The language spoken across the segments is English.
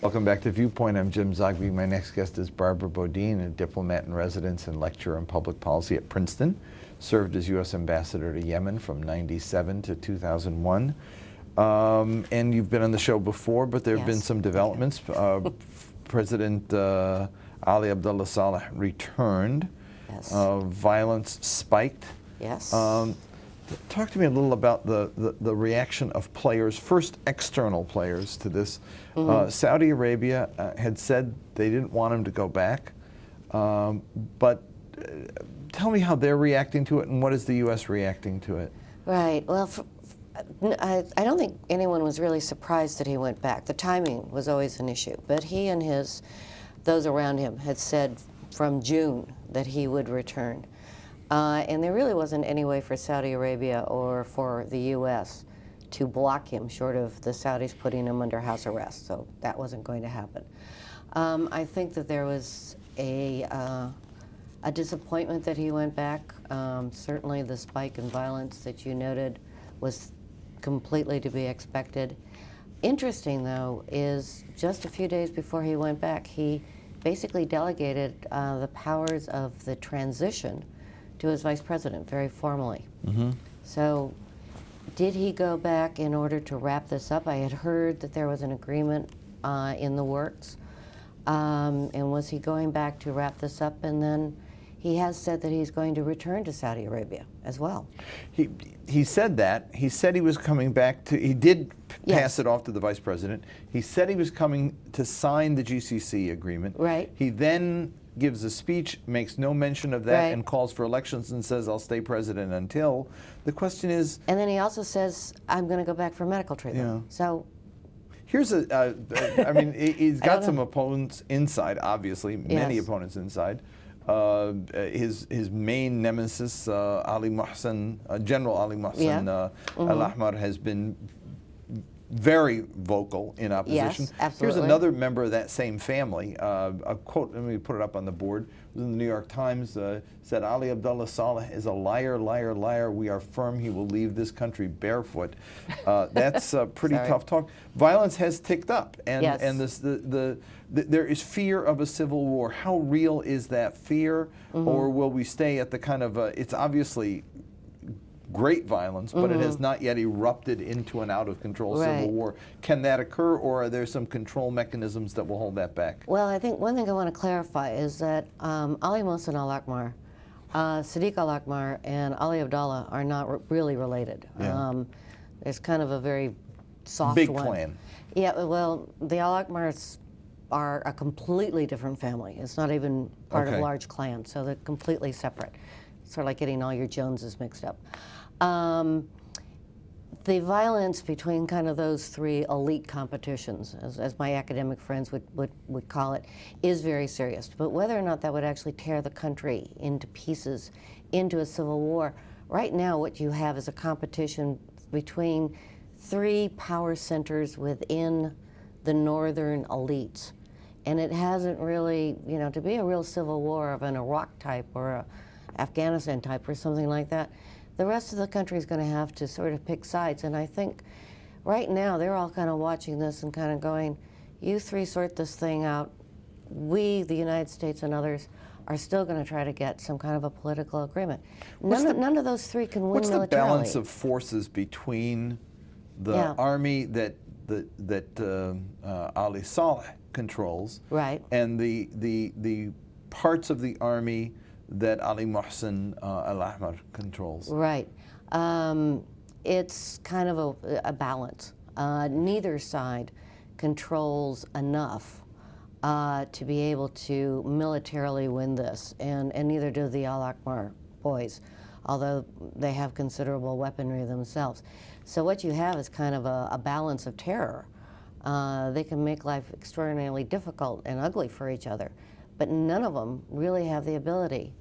Welcome back to Viewpoint. I'm Jim Zogby. My next guest is Barbara Bodine, a diplomat in residence and lecturer in public policy at Princeton. Served as U.S. Ambassador to Yemen from '97 to 2001. And you've been on the show before, but there have been some developments. President Ali Abdullah Saleh returned. Yes. Violence spiked. Yes. Talk to me a little about the reaction of players, first external players to this. Saudi Arabia had said they didn't want him to go back, but tell me how they're reacting to it and what is the U.S. reacting to it? Right. Well, I don't think anyone was really surprised that he went back. The timing was always an issue, but he and those around him had said from June that he would return. And there really wasn't any way for Saudi Arabia or for the U.S. to block him, short of the Saudis putting him under house arrest. So that wasn't going to happen. I think that there was a disappointment that he went back. Certainly the spike in violence that you noted was completely to be expected. Interesting, though, is just a few days before he went back, he basically delegated the powers of the transition to his vice president, very formally. So did he go back in order to wrap this up? I had heard that there was an agreement in the works. And was he going back to wrap this up? And then he has said that he's going to return to Saudi Arabia as well. He said that. He said he was coming back to, he did pass it off to the vice president. He said he was coming to sign the GCC agreement. Right. He then gives a speech, makes no mention of that, and calls for elections and says, I'll stay president until. The question is... And then he also says, I'm going to go back for medical treatment. Yeah. So... Here's I mean, he's got some opponents inside, obviously, many opponents inside. His main nemesis, Ali Mohsen, General Ali Mohsen Al-Ahmar, has been very vocal in opposition. Yes, absolutely. Here's another member of that same family. A quote, let me put it up on the board. It was in the New York Times, said, Ali Abdullah Saleh is a liar, liar, liar. We are firm he will leave this country barefoot. That's pretty tough talk. Violence has ticked up, and there is fear of a civil war. How real is that fear, or will we stay at the kind of, it's obviously great violence, but it has not yet erupted into an out-of-control civil war. Can that occur, or are there some control mechanisms that will hold that back? Well, I think one thing I want to clarify is that Ali Mohsen Al-Ahmar, Sadiq Al-Ahmar, and Ali Abdullah are not really related. There's kind of a very soft big clan. Yeah, well, the Al-Ahmars are a completely different family. It's not even part of a large clan, so they're completely separate. Sort of like getting all your Joneses mixed up. The violence between kind of those three elite competitions, as my academic friends would call it, is very serious. But whether or not that would actually tear the country into pieces, into a civil war, right now what you have is a competition between three power centers within the northern elites. And it hasn't really, you know, to be a real civil war of an Iraq type or a Afghanistan type or something like that, the rest of the country is going to have to sort of pick sides. And I think right now they're all kind of watching this and kind of going, you three sort this thing out. We, the United States and others, are still going to try to get some kind of a political agreement. None of those three can win militarily. What's the balance of forces between the army that Ali Saleh controls, and the parts of the army that Ali Mohsen Al-Ahmar controls? Right. It's kind of a balance. Neither side controls enough to be able to militarily win this, and neither do the Al-Ahmar boys, although they have considerable weaponry themselves. So what you have is kind of a balance of terror. They can make life extraordinarily difficult and ugly for each other, but none of them really have the ability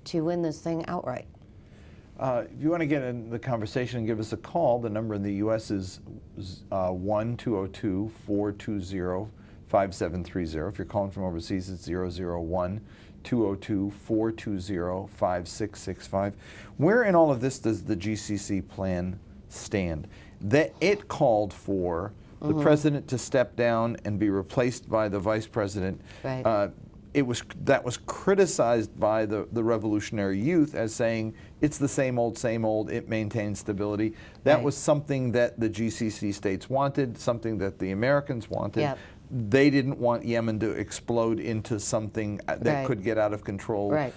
to win this thing outright. If you want to get in the conversation and give us a call, the number in the U.S. is 1-202-420-5730. If you're calling from overseas, it's 001-202-420-5665. Where in all of this does the GCC plan stand? That it called for the president to step down and be replaced by the vice president. Right. That was criticized by the revolutionary youth as saying it's the same old, it maintains stability. That Right. was something that the GCC states wanted, something that the Americans wanted. Yep. They didn't want Yemen to explode into something that Right. could get out of control, Right.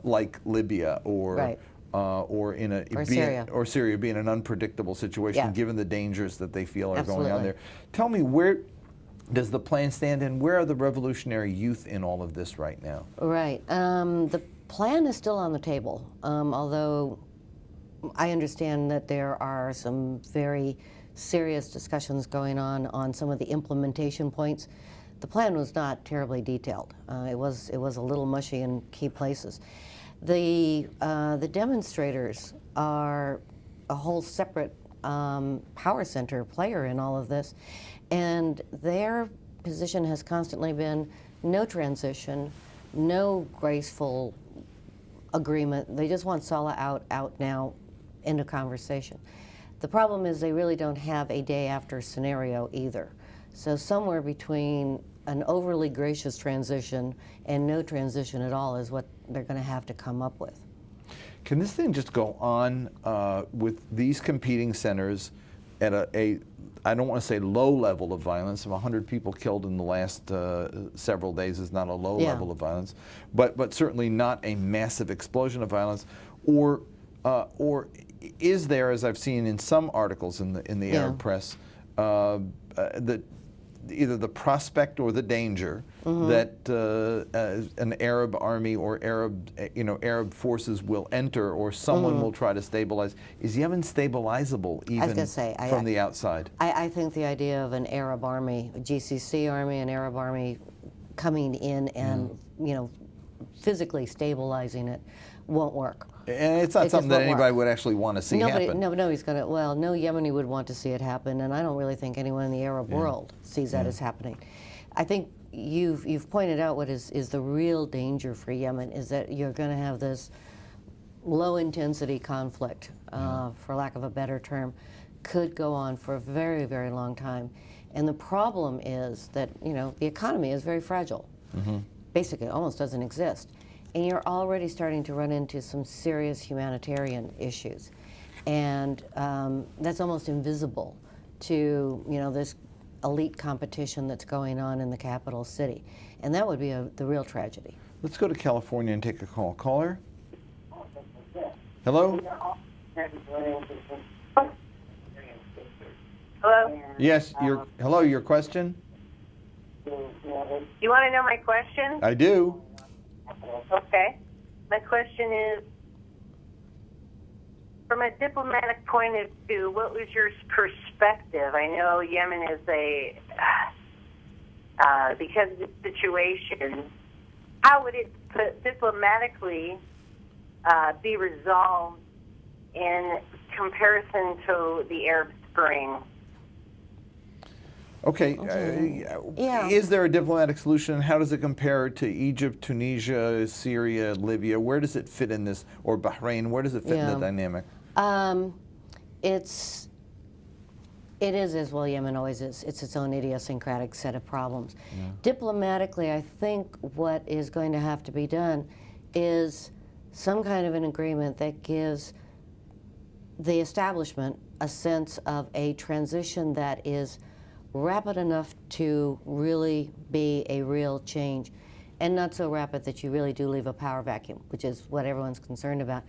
like Libya or Right. or Syria being an unpredictable situation, Yeah. given the dangers that they feel are Absolutely. going on there. Tell me, where does the plan stand, and where are the revolutionary youth in all of this right now? Right. The plan is still on the table, although I understand that there are some very serious discussions going on some of the implementation points. The plan was not terribly detailed. It was a little mushy in key places. The demonstrators are a whole separate power center player in all of this, and their position has constantly been no transition, no graceful agreement. They just want Salah out now, into conversation. The problem is they really don't have a day after scenario either. So somewhere between an overly gracious transition and no transition at all is what they're going to have to come up with. Can this thing just go on with these competing centers at I don't want to say low level of violence? 100 people killed in the last several days is not a low level of violence, but certainly not a massive explosion of violence, or is there, as I've seen in some articles in the Arab press, either the prospect or the danger that an Arab army or Arab forces will enter, or someone will try to stabilize? Is Yemen stabilizable even from the outside? I think the idea of an Arab army, a GCC army, an Arab army coming in and physically stabilizing it won't work. And it's not something that anybody would actually want to see happen. Nobody's going to, well, no Yemeni would want to see it happen, and I don't really think anyone in the Arab world sees that as happening. I think you've pointed out what is the real danger for Yemen, is that you're going to have this low-intensity conflict, for lack of a better term, could go on for a very, very long time. And the problem is that, the economy is very fragile. Basically, it almost doesn't exist. And you're already starting to run into some serious humanitarian issues. And that's almost invisible to, this elite competition that's going on in the capital city. And that would be the real tragedy. Let's go to California and take a call. Caller? Hello? Hello? Yes, your question? You want to know my question? I do. Okay. My question is, from a diplomatic point of view, what was your perspective? I know Yemen is because of the situation, how would it diplomatically be resolved in comparison to the Arab Spring? Okay. Is there a diplomatic solution? How does it compare to Egypt, Tunisia, Syria, Libya? Where does it fit in this, or Bahrain? Where does it fit in the dynamic? It is, as well, Yemen always is. It's its own idiosyncratic set of problems. Diplomatically, I think what is going to have to be done is some kind of an agreement that gives the establishment a sense of a transition that is rapid enough to really be a real change, and not so rapid that you really do leave a power vacuum, which is what everyone's concerned about.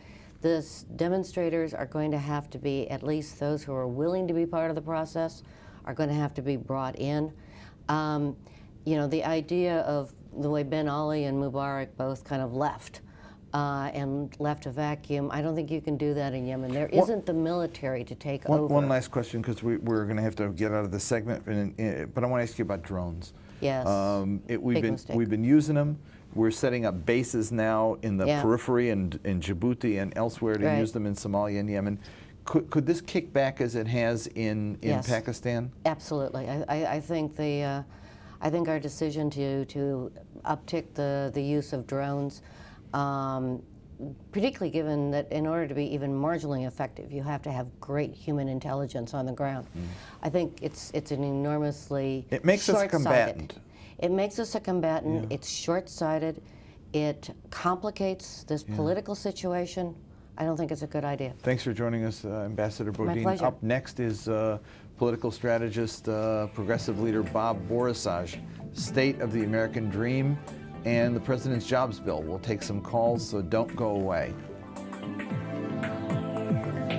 The demonstrators are going to have to be, at least those who are willing to be part of the process, are going to have to be brought in. The idea of the way Ben Ali and Mubarak both kind of left and left a vacuum, I don't think you can do that in Yemen. There isn't the military to take over. One last question, because we're going to have to get out of this segment, but I want to ask you about drones. Yes, we've been using them. We're setting up bases now in the periphery and in Djibouti and elsewhere to use them in Somalia and Yemen. Could this kick back as it has in Pakistan? Absolutely. I think our decision to uptick the use of drones particularly given that in order to be even marginally effective, you have to have great human intelligence on the ground. I think it's an enormously It makes us a combatant. It makes us a combatant. Yeah. It's short-sighted. It complicates this political situation. I don't think it's a good idea. Thanks for joining us, Ambassador Bodine. pleasure. Up next is political strategist, progressive leader Bob Borisage, State of the American Dream, and the President's Jobs Bill. We'll take some calls, so don't go away.